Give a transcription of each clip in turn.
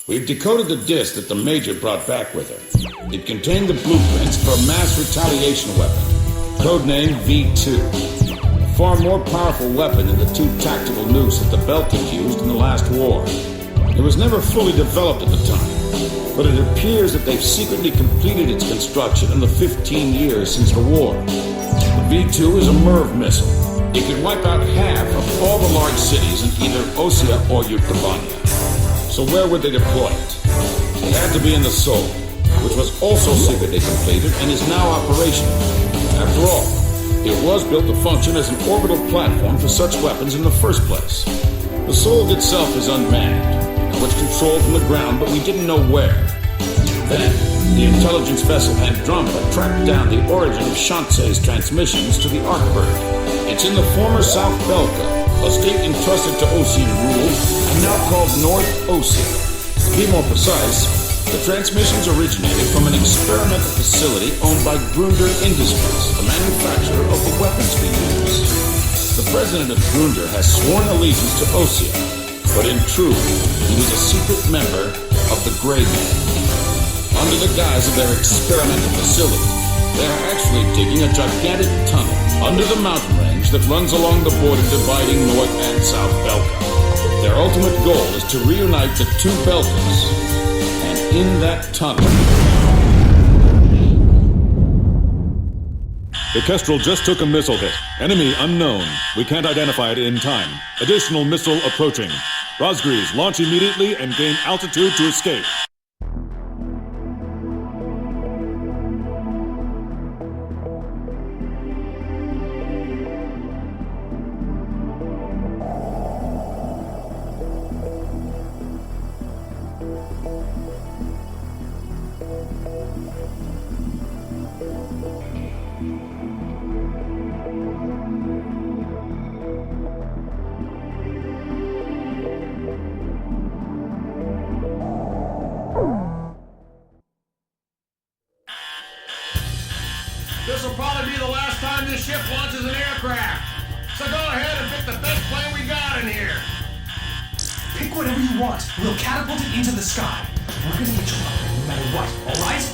We've decoded the disc that the Major brought back with her. It contained the blueprints for a mass retaliation weapon, codenamed V2. A far more powerful weapon than the two tactical nukes that the Belka used in the last war. It was never fully developed at the time, but it appears that they've secretly completed its construction in the 15 years since the war. The V2 is a MIRV missile. It can wipe out half of all the large cities in either Osea or Yuktobania. So where would they deploy it? It had to be in the SOLG, which was also secretly completed and is now operational. After all, it was built to function as an orbital platform for such weapons in the first place. The SOLG itself is unmanned. Now it's controlled from the ground, but we didn't know where. Then, the intelligence vessel Andromeda tracked down the origin of Shanse's transmissions to the Arkbird. It's in the former South Belka, a state entrusted to Osean rule and now called North Osea. To be more precise, the transmissions originated from an experimental facility owned by Grunder Industries, the manufacturer of the weapons we use. The president of Grunder has sworn allegiance to Osea, but in truth, he was a secret member of the Grey Man. Under the guise of their experimental facility, they are actually digging a gigantic tunnel under the mountain range that runs along the border dividing North and South Belka. Their ultimate goal is to reunite the two Belkas, and in that tunnel... The Kestrel just took a missile hit. Enemy unknown. We can't identify it in time. Additional missile approaching. Razgriz, launch immediately and gain altitude to escape. This will probably be the last time this ship launches an aircraft. So go ahead and pick the best plane we got in here. Pick whatever you want. We'll catapult it into the sky. We're gonna get you up there no matter what, alright?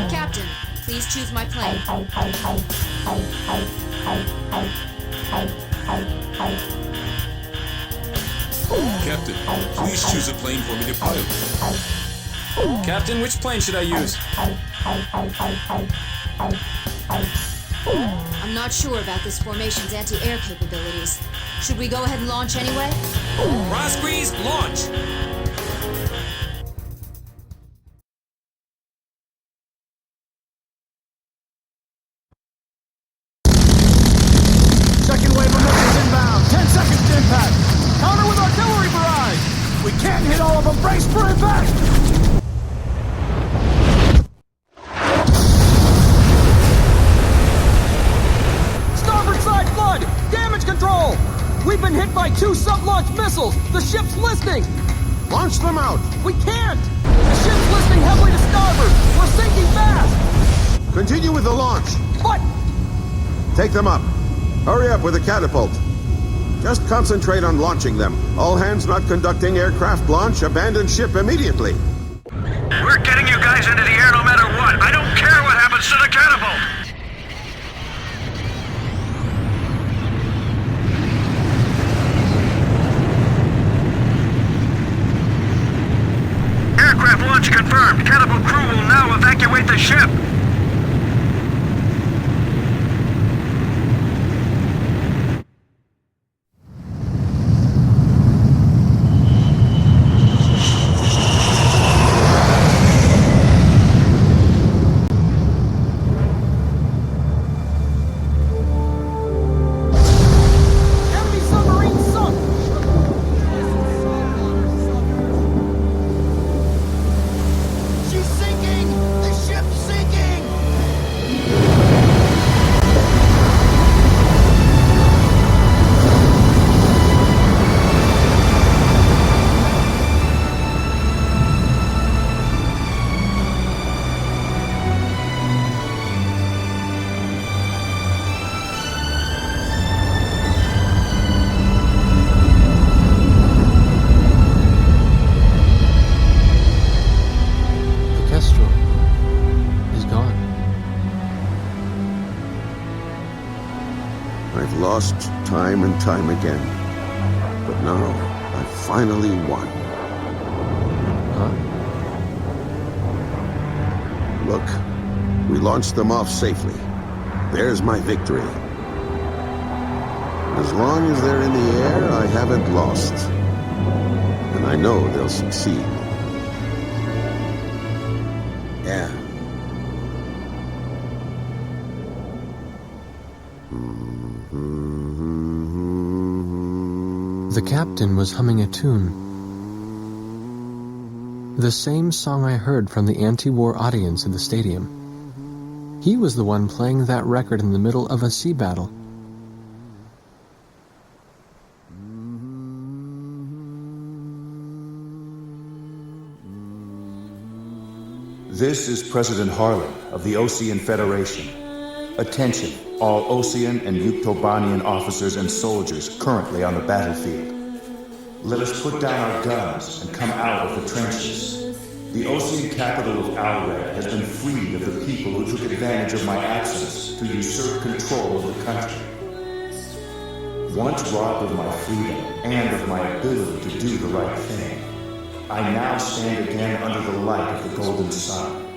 Captain, please choose my plane. Captain, please choose a plane for me to pilot. Captain, which plane should I use? I'm not sure about this formation's anti-air capabilities. Should we go ahead and launch anyway? Razgriz, launch! Second wave of missiles inbound. 10 seconds to impact. Counter with artillery barrage. We can't hit all of them. Brace for impact. Starboard side flood. Damage control. We've been hit by 2 sub-launch missiles. The ship's listing. Launch them out. We can't. The ship's listing heavily to starboard. We're sinking fast. Continue with the launch. What? Take them up. Hurry up with the catapult. Just concentrate on launching them. All hands not conducting aircraft launch, abandon ship immediately. We're getting you guys into the air no matter what. I don't care what happens to the catapult. Aircraft launch confirmed. Catapult crew will now evacuate the ship. She's sinking! The ship's sinking! lost time and time again. But now, I finally won. Huh? Look, we launched them off safely. There's my victory. As long as they're in the air, I haven't lost. And I know they'll succeed. Yeah. The captain was humming a tune. The same song I heard from the anti-war audience in the stadium. He was the one playing that record in the middle of a sea battle. This is President Harling of the Osean Federation. Attention, all Osean and Yuktobanian officers and soldiers currently on the battlefield. Let us put down our guns and come out of the trenches. The Osean capital of Alred has been freed of the people who took advantage of my absence to usurp control of the country. Once robbed of my freedom and of my ability to do the right thing, I now stand again under the light of the golden sun.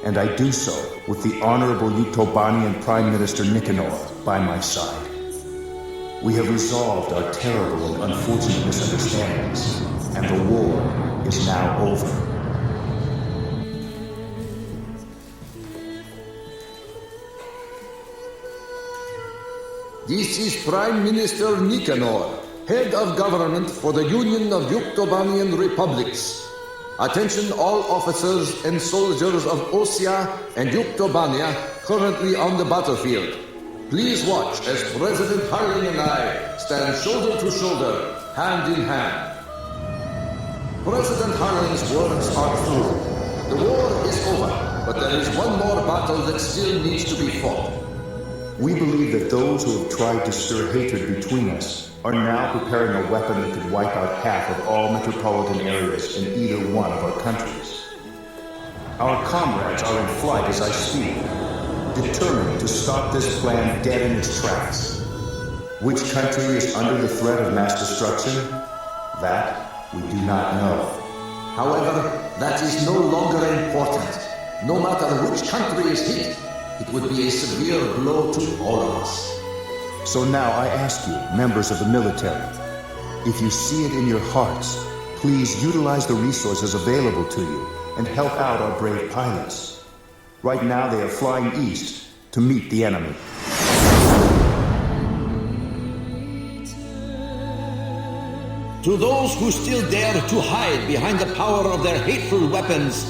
And I do so with the Honorable Yuktobanian Prime Minister Nikanor by my side. We have resolved our terrible and unfortunate misunderstandings, and the war is now over. This is Prime Minister Nikanor, head of government for the Union of Yuktobanian Republics. Attention all officers and soldiers of Osea and Yuktobania currently on the battlefield. Please watch as President Harling and I stand shoulder to shoulder, hand in hand. President Harling's words are true. The war is over, but there is one more battle that still needs to be fought. We believe that those who have tried to stir hatred between us are now preparing a weapon that could wipe out half of all metropolitan areas in either one of our countries. Our comrades are in flight as I speak, determined to stop this plan dead in its tracks. Which country is under the threat of mass destruction? That we do not know. However, that is no longer important. No matter which country is hit, it would be a severe blow to all of us. So now I ask you, members of the military, if you see it in your hearts, please utilize the resources available to you and help out our brave pilots. Right now they are flying east to meet the enemy. To those who still dare to hide behind the power of their hateful weapons,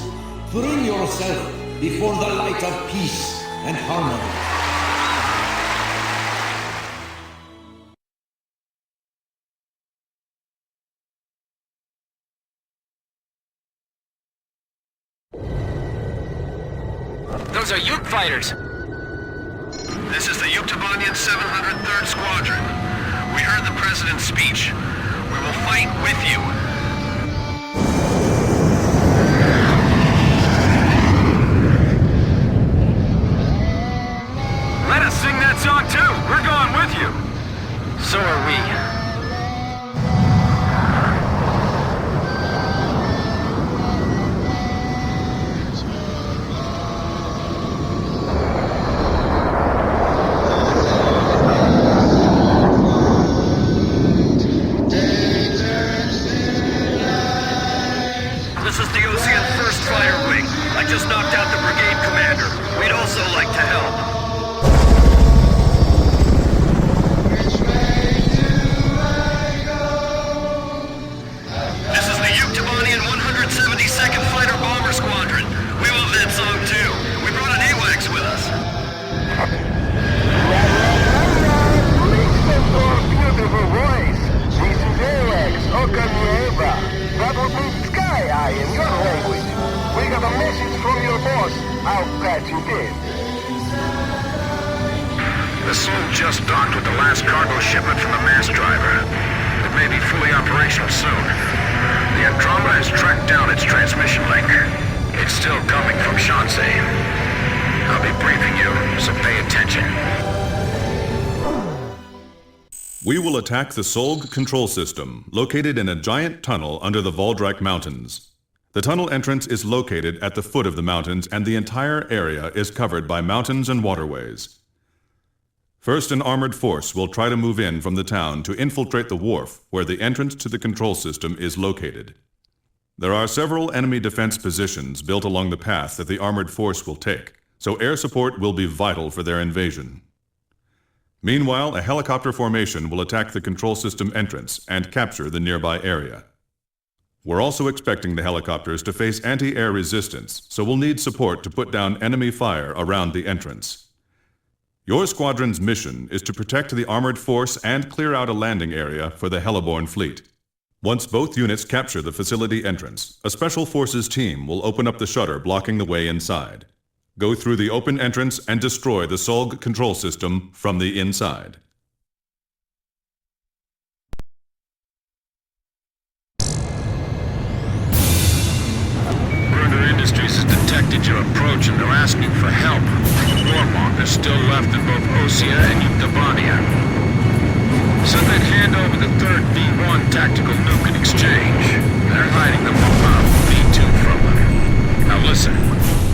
bring yourself before the light of peace and harmony. Those are Yuk fighters. This is the Yuktobanian 703rd Squadron. We heard the President's speech. We will fight with you. Let us sing that song too. We're going with you. So are we. This is the Osean 1st Fighter Wing. I just knocked out the brigade commander. We'd also like to help. This is the Yuktobanian 172nd Fighter Bomber Squadron. We love that song too. We brought an AWACS with us. Listen to our beautiful voice. This is AWACS, Okanieva. That would mean Sky Eye in your language. We got a message from your boss. I'll catch you dead. The SOLG just docked with the last cargo shipment from the mass driver. It may be fully operational soon. The Andromeda has tracked down its transmission link. It's still coming from Shanxi. I'll be briefing you, so pay attention. We will attack the SOLG control system, located in a giant tunnel under the Voldrak Mountains. The tunnel entrance is located at the foot of the mountains, and the entire area is covered by mountains and waterways. First, an armored force will try to move in from the town to infiltrate the wharf, where the entrance to the control system is located. There are several enemy defense positions built along the path that the armored force will take, so air support will be vital for their invasion. Meanwhile, a helicopter formation will attack the control system entrance and capture the nearby area. We're also expecting the helicopters to face anti-air resistance, so we'll need support to put down enemy fire around the entrance. Your squadron's mission is to protect the armored force and clear out a landing area for the Heliborn fleet. Once both units capture the facility entrance, a Special Forces team will open up the shutter blocking the way inside. Go through the open entrance and destroy the SOLG control system from the inside. Burner Industries has detected your approach and they're asking for help. Warmongers still left in both Osea and Yuktobania. Said they'd hand over the third V1 tactical nuke in exchange. They're hiding the V2 from them. Now listen,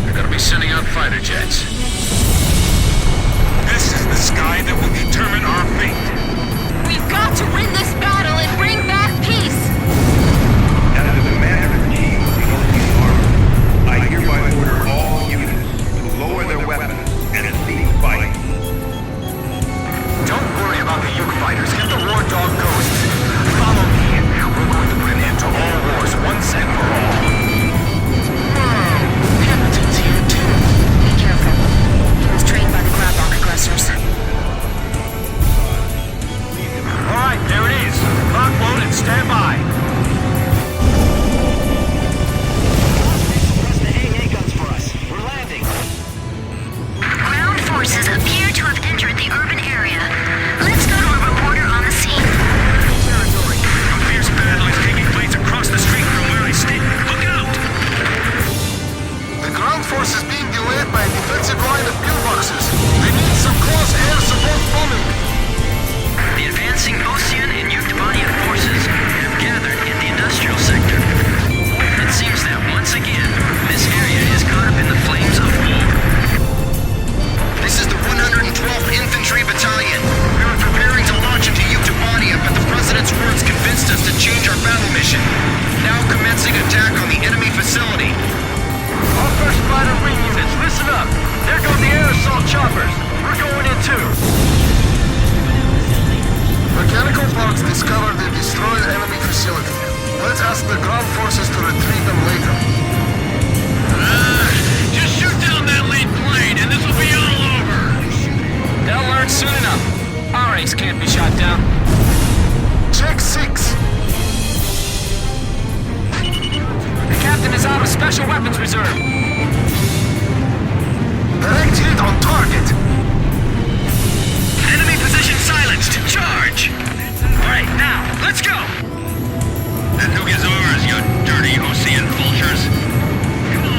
they're gonna be sending out fighter jets. This is the sky that will determine our fate. We've got to win this battle and bring back peace! As the Commander-in-Chief of the Ocean Army, I hereby order all units to lower their weapons and cease fighting. Don't worry about the Yuk fighters. Get the war dog ghosts. Follow me. We're going to put an end to all wars once and for all. Whoa! Hamilton's here too. Be careful. He was trained by the Grabok aggressors. Alright, there it is. Lock, load, and stand by. Press the AA guns for us. We're landing. Ground forces appear to have entered the urban area. Let's go to a reporter on the scene. A fierce battle is taking place across the street from where I stand. Look out! The ground force is being delayed by a defensive line of pillboxes. They need some close air support bombing. The advancing Osean and Yuktobanian forces have gathered in the industrial sector. It seems that once again, this area is caught up in the flames of war. This is the 112th Infantry Battalion. We were preparing to launch into Yuktobania, but the President's words convinced us to change our battle mission. Now commencing attack on the enemy facility. All first fighter wing units, listen up. There go the air assault choppers. We're going in too. Mechanical parts discovered the destroyed enemy facility. Let's ask the ground forces to retrieve them later. Just shoot down that lead plane and this will be all over. They'll learn soon enough. Our ace can't be shot down. Check 6. The captain is out of special weapons reserve. Direct hit on target. Enemy position silenced. Charge! Alright, now, let's go! And who gives orders, you dirty Osean vultures?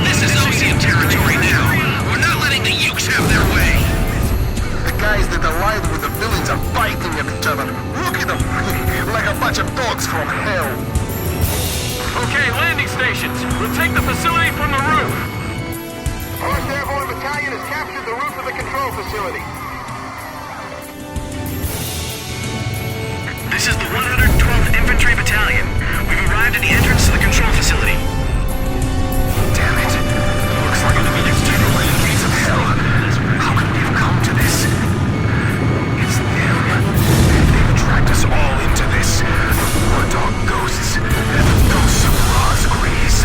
This is Osean territory now. We're not letting the Yuks have their way. The guys that allied with the villains are fighting at each other. Look at them! Like a bunch of dogs from hell. Okay, landing stations. We'll take the facility from the roof. 1st Airborne Battalion has captured the roof of the control facility. This is the 112th Infantry Battalion. We've arrived at the entrance to the control facility. Damn it. Looks like an enemy external gates of hell. How could we have come to this? It's them. They've dragged us all into this. The war dog ghosts. And the ghosts of Razgriz.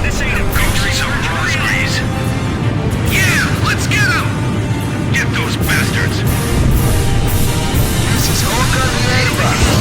This ain't a ghost of Razgriz. Yeah, let's get them! Get those bastards! This is Osea y Yuktobania.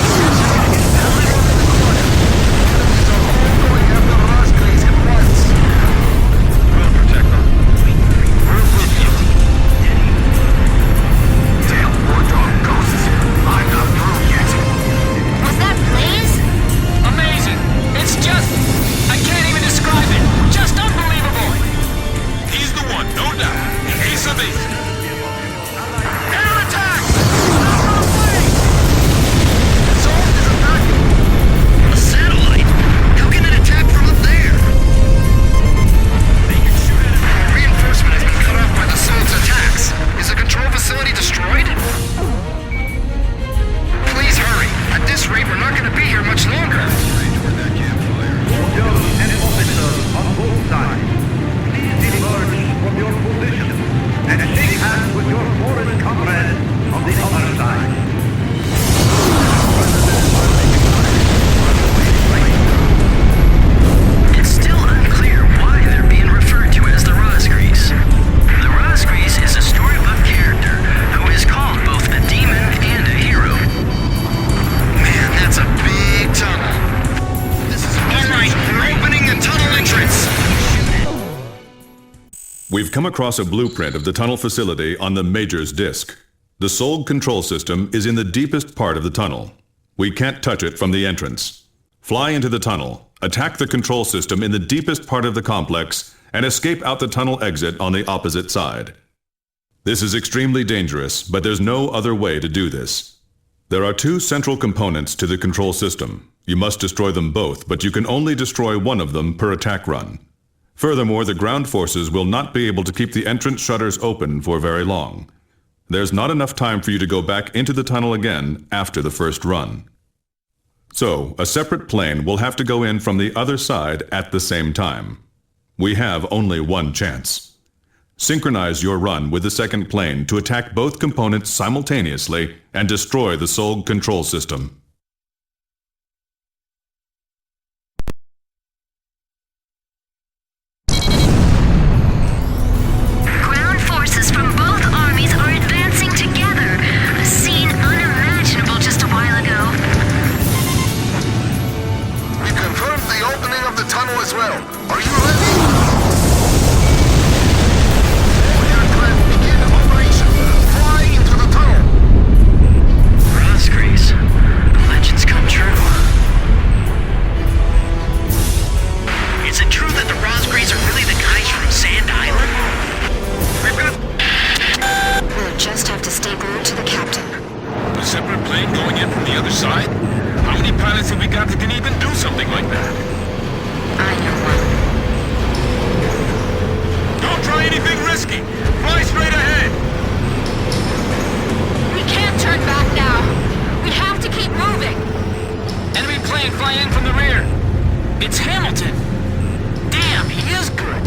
We've come across a blueprint of the tunnel facility on the Major's disk. The SOLG control system is in the deepest part of the tunnel. We can't touch it from the entrance. Fly into the tunnel, attack the control system in the deepest part of the complex, and escape out the tunnel exit on the opposite side. This is extremely dangerous, but there's no other way to do this. There are two central components to the control system. You must destroy them both, but you can only destroy one of them per attack run. Furthermore, the ground forces will not be able to keep the entrance shutters open for very long. There's not enough time for you to go back into the tunnel again after the first run. So, a separate plane will have to go in from the other side at the same time. We have only one chance. Synchronize your run with the second plane to attack both components simultaneously and destroy the SOLG control system. Ground forces from both armies are advancing together. A scene unimaginable just a while ago. We confirmed the opening of the tunnel as well. Are you ready? Aircraft begin operation. Fly into the tunnel. Razgriz. The legends come true. Is it true that the Razgriz are really the guys from Sand Island? We'll just have to stay glued to the captain. A separate plane going in from the other side? How many pilots have we got that can even do something like that? I know one. Don't try anything risky. Fly straight ahead. We can't turn back now. We have to keep moving. Enemy plane flying in from the rear. It's Hamilton. Damn, he is good.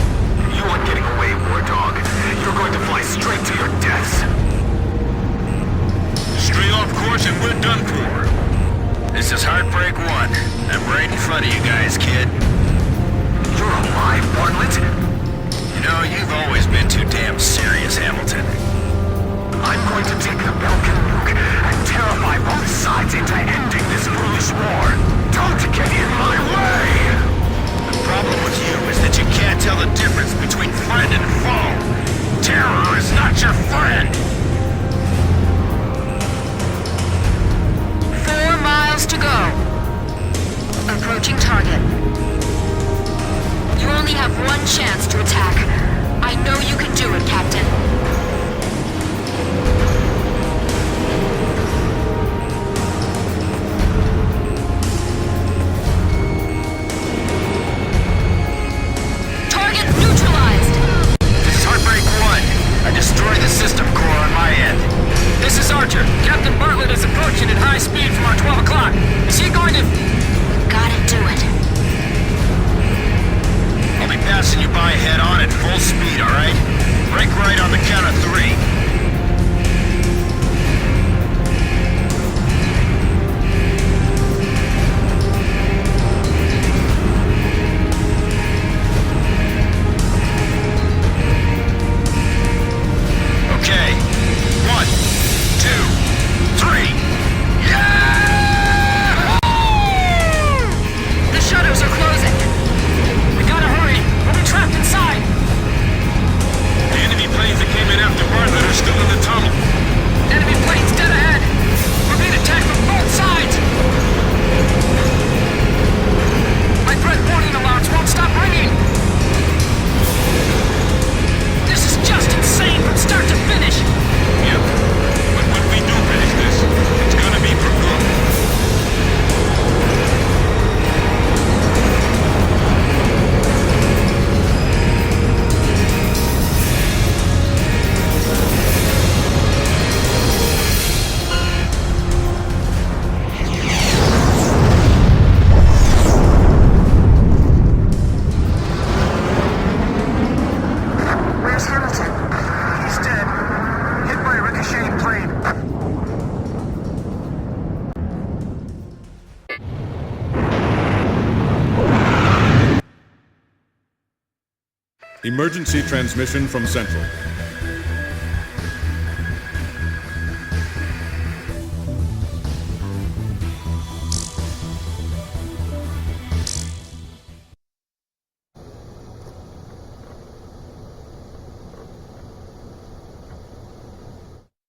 You aren't getting away, War Dog. You're going to fly straight to your deaths. Stray off course and we're done for. This is Heartbreak 1. I'm right in front of you guys, kid. You're alive, Bartlett. You know, you've always been too damn serious, Hamilton. I'm going to take the Belka nuke and terrify both sides into ending this foolish war. Don't get in my way! The problem with you is that you can't tell the difference between friend and foe. Terror is not your friend. 4 miles to go. Approaching target. You only have one chance to attack. I know you can do it, Captain. Target neutralized! This is Heartbreak 1. I destroyed the system core on my end. This is Archer. Captain Bartlett is approaching at high speed from our 12 o'clock. Is he going to... Gotta do it. I'll be passing you by head on at full speed, alright? Break right on the count of 3. Okay. 1, 2, 3. Yeah! The shutters are closing. We gotta hurry. We'll be trapped inside. The enemy planes that came in after Bartlett are still in the tunnel. Enemy planes dead ahead. We're being attacked from both sides. My threat warning alarms won't stop ringing. This is just insane from start to finish. Yep. But when we do finish this, it's gonna be for good. Where's Hamilton? He's dead. Hit by a ricocheting plane. Emergency transmission from Central.